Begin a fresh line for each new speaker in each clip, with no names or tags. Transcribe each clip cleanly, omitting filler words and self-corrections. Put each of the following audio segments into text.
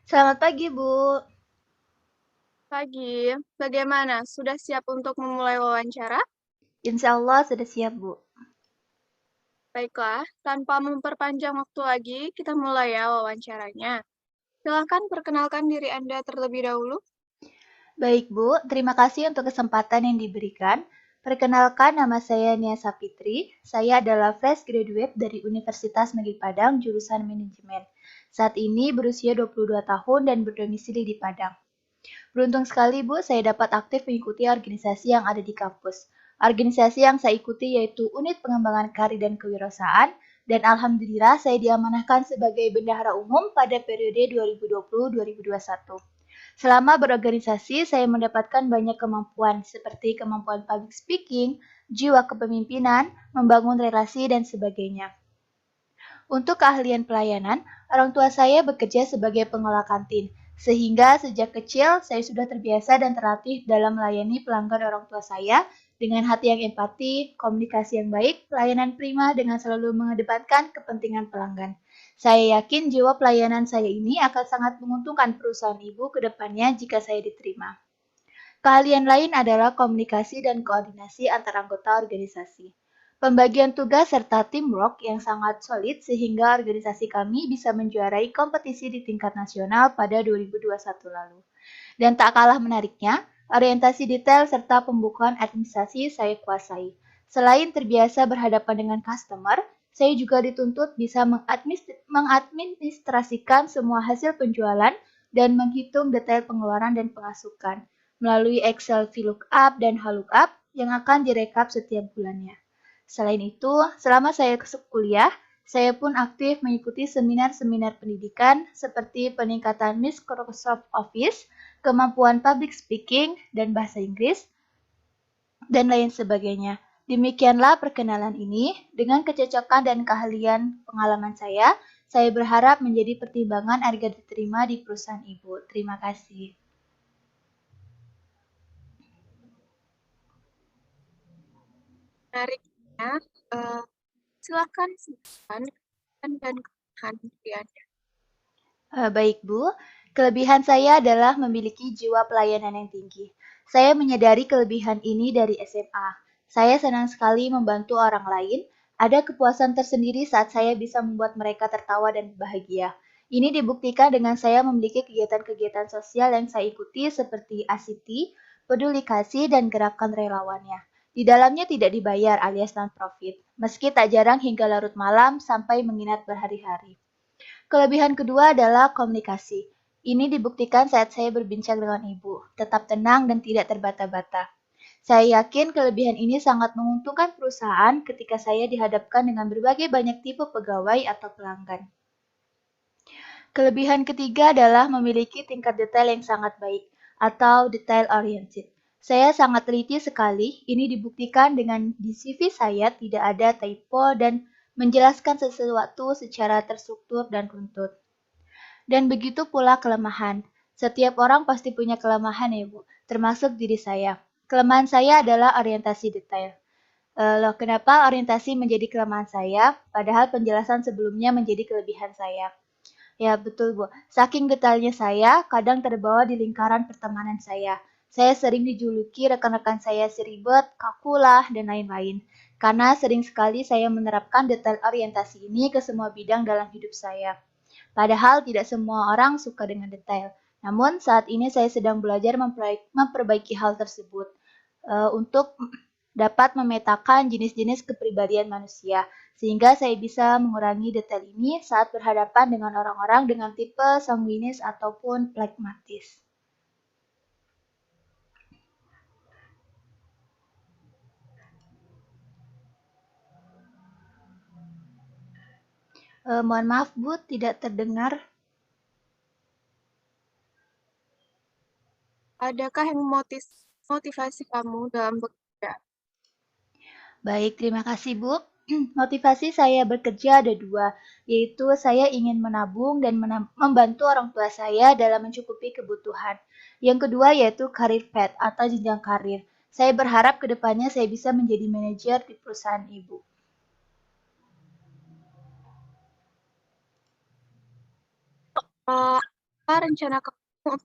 Selamat pagi, Bu.
Pagi, bagaimana? Sudah siap untuk memulai wawancara?
Insya Allah sudah siap, Bu.
Baiklah, tanpa memperpanjang waktu lagi, kita mulai ya wawancaranya. Silakan perkenalkan diri Anda terlebih dahulu.
Baik, Bu. Terima kasih untuk kesempatan yang diberikan. Perkenalkan, nama saya Nia Sapitri. Saya adalah fresh graduate dari Universitas Negeri Padang, jurusan Manajemen. Saat ini berusia 22 tahun dan berdomisili di Padang. Beruntung sekali, Bu, saya dapat aktif mengikuti organisasi yang ada di kampus. Organisasi yang saya ikuti yaitu Unit Pengembangan Karir dan Kewirausahaan, dan alhamdulillah saya diamanahkan sebagai bendahara umum pada periode 2020-2021. Selama berorganisasi, saya mendapatkan banyak kemampuan seperti kemampuan public speaking, jiwa kepemimpinan, membangun relasi, dan sebagainya. Untuk keahlian pelayanan, orang tua saya bekerja sebagai pengelola kantin, sehingga sejak kecil saya sudah terbiasa dan terlatih dalam melayani pelanggan orang tua saya dengan hati yang empati, komunikasi yang baik, pelayanan prima dengan selalu mengedepankan kepentingan pelanggan. Saya yakin jiwa pelayanan saya ini akan sangat menguntungkan perusahaan ibu ke depannya jika saya diterima. Keahlian lain adalah komunikasi dan koordinasi antar anggota organisasi. Pembagian tugas serta teamwork yang sangat solid sehingga organisasi kami bisa menjuarai kompetisi di tingkat nasional pada 2021 lalu. Dan tak kalah menariknya, orientasi detail serta pembukuan administrasi saya kuasai. Selain terbiasa berhadapan dengan customer, saya juga dituntut bisa mengadministrasikan semua hasil penjualan dan menghitung detail pengeluaran dan pemasukan melalui Excel VLOOKUP dan HLOOKUP yang akan direkap setiap bulannya. Selain itu, selama saya kuliah, saya pun aktif mengikuti seminar-seminar pendidikan seperti peningkatan Microsoft Office, kemampuan public speaking dan bahasa Inggris, dan lain sebagainya. Demikianlah perkenalan ini. Dengan kecocokan dan keahlian pengalaman saya berharap menjadi pertimbangan agar diterima di perusahaan ibu. Terima kasih.
Menariknya, eh, silakan sebutkan dan kelemahan diri Anda.
Baik, Bu. Kelebihan saya adalah memiliki jiwa pelayanan yang tinggi. Saya menyadari kelebihan ini dari SMA. Saya senang sekali membantu orang lain. Ada kepuasan tersendiri saat saya bisa membuat mereka tertawa dan bahagia. Ini dibuktikan dengan saya memiliki kegiatan-kegiatan sosial yang saya ikuti seperti ASITI, Peduli Kasih, dan gerakan relawannya. Di dalamnya tidak dibayar alias non-profit, meski tak jarang hingga larut malam sampai menginap berhari-hari. Kelebihan kedua adalah komunikasi. Ini dibuktikan saat saya berbincang dengan ibu, tetap tenang dan tidak terbata-bata. Saya yakin kelebihan ini sangat menguntungkan perusahaan ketika saya dihadapkan dengan berbagai banyak tipe pegawai atau pelanggan. Kelebihan ketiga adalah memiliki tingkat detail yang sangat baik atau detail oriented. Saya sangat teliti sekali, ini dibuktikan dengan di CV saya tidak ada typo dan menjelaskan sesuatu secara terstruktur dan runtut. Dan begitu pula kelemahan. Setiap orang pasti punya kelemahan ya Bu, termasuk diri saya. Kelemahan saya adalah orientasi detail. Loh, kenapa orientasi menjadi kelemahan saya, padahal penjelasan sebelumnya menjadi kelebihan saya? Ya, betul, Bu. Saking detailnya saya, kadang terbawa di lingkaran pertemanan saya. Saya sering dijuluki rekan-rekan saya si ribet, kakulah, dan lain-lain. Karena sering sekali saya menerapkan detail orientasi ini ke semua bidang dalam hidup saya. Padahal tidak semua orang suka dengan detail. Namun saat ini saya sedang belajar memperbaiki hal tersebut untuk dapat memetakan jenis-jenis kepribadian manusia, sehingga saya bisa mengurangi detail ini saat berhadapan dengan orang-orang dengan tipe sanguinis ataupun pragmatis. Mohon maaf Bu, tidak terdengar.
Adakah yang motivasi kamu dalam bekerja?
Baik, terima kasih Bu. Motivasi saya bekerja ada dua, yaitu saya ingin menabung dan membantu orang tua saya dalam mencukupi kebutuhan. Yang kedua yaitu karir path atau jenjang karir. Saya berharap kedepannya saya bisa menjadi manajer di perusahaan ibu.
Apa rencana kamu?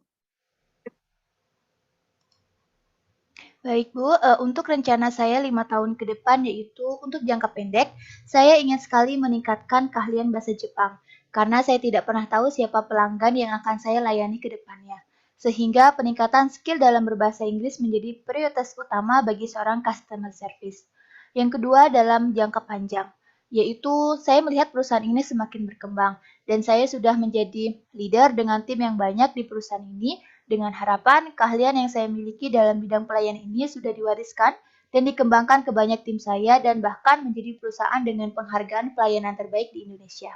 Baik Bu, untuk rencana saya 5 tahun ke depan yaitu untuk jangka pendek, saya ingin sekali meningkatkan keahlian bahasa Jepang karena saya tidak pernah tahu siapa pelanggan yang akan saya layani ke depannya. Sehingga peningkatan skill dalam berbahasa Inggris menjadi prioritas utama bagi seorang customer service. Yang kedua dalam jangka panjang, yaitu saya melihat perusahaan ini semakin berkembang dan saya sudah menjadi leader dengan tim yang banyak di perusahaan ini dengan harapan keahlian yang saya miliki dalam bidang pelayanan ini sudah diwariskan dan dikembangkan ke banyak tim saya dan bahkan menjadi perusahaan dengan penghargaan pelayanan terbaik di Indonesia.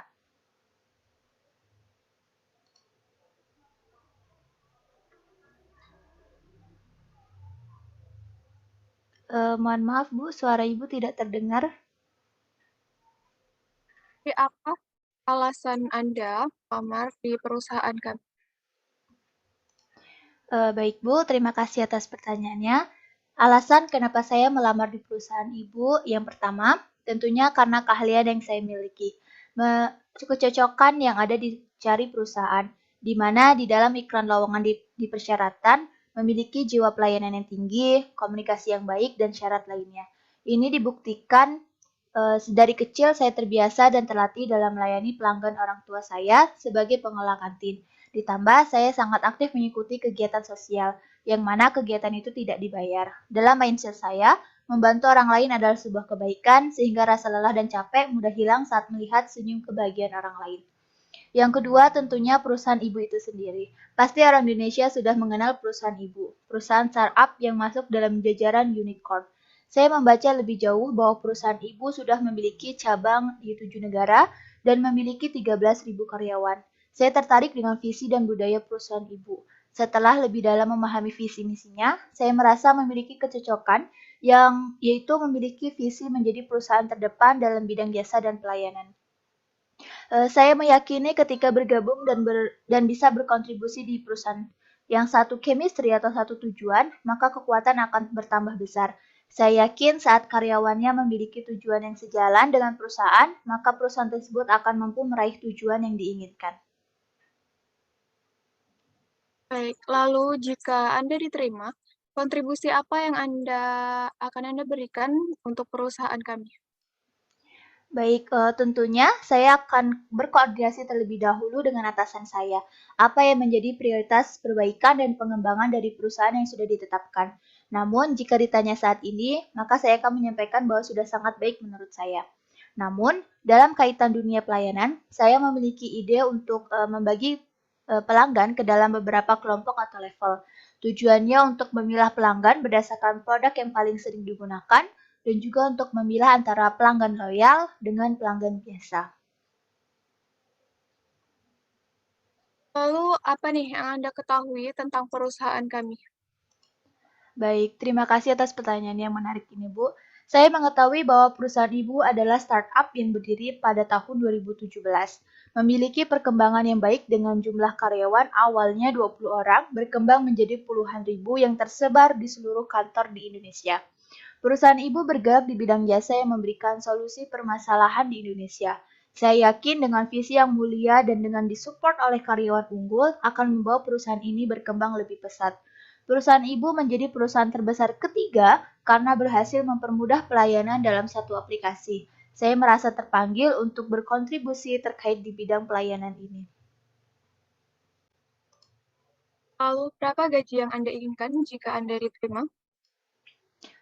Mohon maaf Bu, suara Ibu tidak terdengar.
Jadi apa alasan Anda melamar di perusahaan kami?
Baik Bu, terima kasih atas pertanyaannya. Alasan kenapa saya melamar di perusahaan Ibu, yang pertama, tentunya karena keahlian yang saya miliki. Kecocokan yang ada dicari perusahaan, di mana di dalam iklan lowongan di persyaratan memiliki jiwa pelayanan yang tinggi, komunikasi yang baik, dan syarat lainnya. Ini dibuktikan dari kecil saya terbiasa dan terlatih dalam melayani pelanggan orang tua saya sebagai pengelola kantin. Ditambah saya sangat aktif mengikuti kegiatan sosial, yang mana kegiatan itu tidak dibayar. Dalam mindset saya, membantu orang lain adalah sebuah kebaikan sehingga rasa lelah dan capek mudah hilang saat melihat senyum kebahagiaan orang lain. Yang kedua tentunya perusahaan ibu itu sendiri. Pasti orang Indonesia sudah mengenal perusahaan ibu, perusahaan startup yang masuk dalam jajaran unicorn. Saya membaca lebih jauh bahwa perusahaan ibu sudah memiliki cabang di 7 negara dan memiliki 13.000 karyawan. Saya tertarik dengan visi dan budaya perusahaan ibu. Setelah lebih dalam memahami visi misinya, saya merasa memiliki kecocokan yang yaitu memiliki visi menjadi perusahaan terdepan dalam bidang jasa dan pelayanan. Saya meyakini ketika bergabung dan bisa berkontribusi di perusahaan yang satu chemistry atau satu tujuan, maka kekuatan akan bertambah besar. Saya yakin saat karyawannya memiliki tujuan yang sejalan dengan perusahaan, maka perusahaan tersebut akan mampu meraih tujuan yang diinginkan.
Baik, lalu jika Anda diterima, kontribusi apa yang akan Anda berikan untuk perusahaan kami?
Baik, tentunya saya akan berkoordinasi terlebih dahulu dengan atasan saya. Apa yang menjadi prioritas perbaikan dan pengembangan dari perusahaan yang sudah ditetapkan. Namun, jika ditanya saat ini, maka saya akan menyampaikan bahwa sudah sangat baik menurut saya. Namun, dalam kaitan dunia pelayanan, saya memiliki ide untuk membagi pelanggan ke dalam beberapa kelompok atau level. Tujuannya untuk memilah pelanggan berdasarkan produk yang paling sering digunakan dan juga untuk memilah antara pelanggan loyal dengan pelanggan biasa.
Lalu apa nih yang Anda ketahui tentang perusahaan kami?
Baik, terima kasih atas pertanyaan yang menarik ini, Bu. Saya mengetahui bahwa perusahaan Ibu adalah startup yang berdiri pada tahun 2017. Memiliki perkembangan yang baik dengan jumlah karyawan awalnya 20 orang berkembang menjadi puluhan ribu yang tersebar di seluruh kantor di Indonesia. Perusahaan Ibu bergerak di bidang jasa yang memberikan solusi permasalahan di Indonesia. Saya yakin dengan visi yang mulia dan dengan disupport oleh karyawan unggul akan membawa perusahaan ini berkembang lebih pesat. Perusahaan Ibu menjadi perusahaan terbesar ketiga karena berhasil mempermudah pelayanan dalam satu aplikasi. Saya merasa terpanggil untuk berkontribusi terkait di bidang pelayanan ini.
Lalu berapa gaji yang Anda inginkan jika Anda diterima?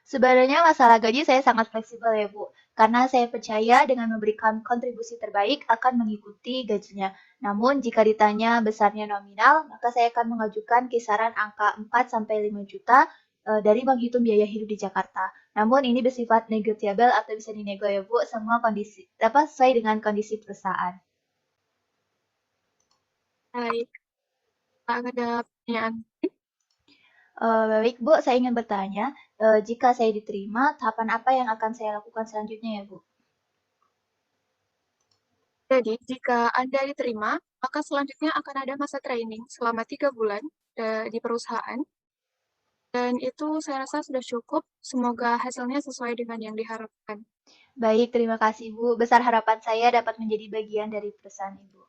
Sebenarnya masalah gaji saya sangat fleksibel ya Bu, karena saya percaya dengan memberikan kontribusi terbaik akan mengikuti gajinya. Namun jika ditanya besarnya nominal, maka saya akan mengajukan kisaran angka 4-5 juta dari menghitung biaya hidup di Jakarta. Namun ini bersifat negotiable atau bisa dinego ya Bu, semua kondisi sesuai dengan kondisi perusahaan.
Baik, ada pertanyaan.
Baik Bu, saya ingin bertanya, jika saya diterima, tahapan apa yang akan saya lakukan selanjutnya ya Bu?
Jadi, jika Anda diterima, maka selanjutnya akan ada masa training selama 3 bulan di perusahaan. Dan itu saya rasa sudah cukup. Semoga hasilnya sesuai dengan yang diharapkan.
Baik, terima kasih Bu. Besar harapan saya dapat menjadi bagian dari perusahaan Ibu.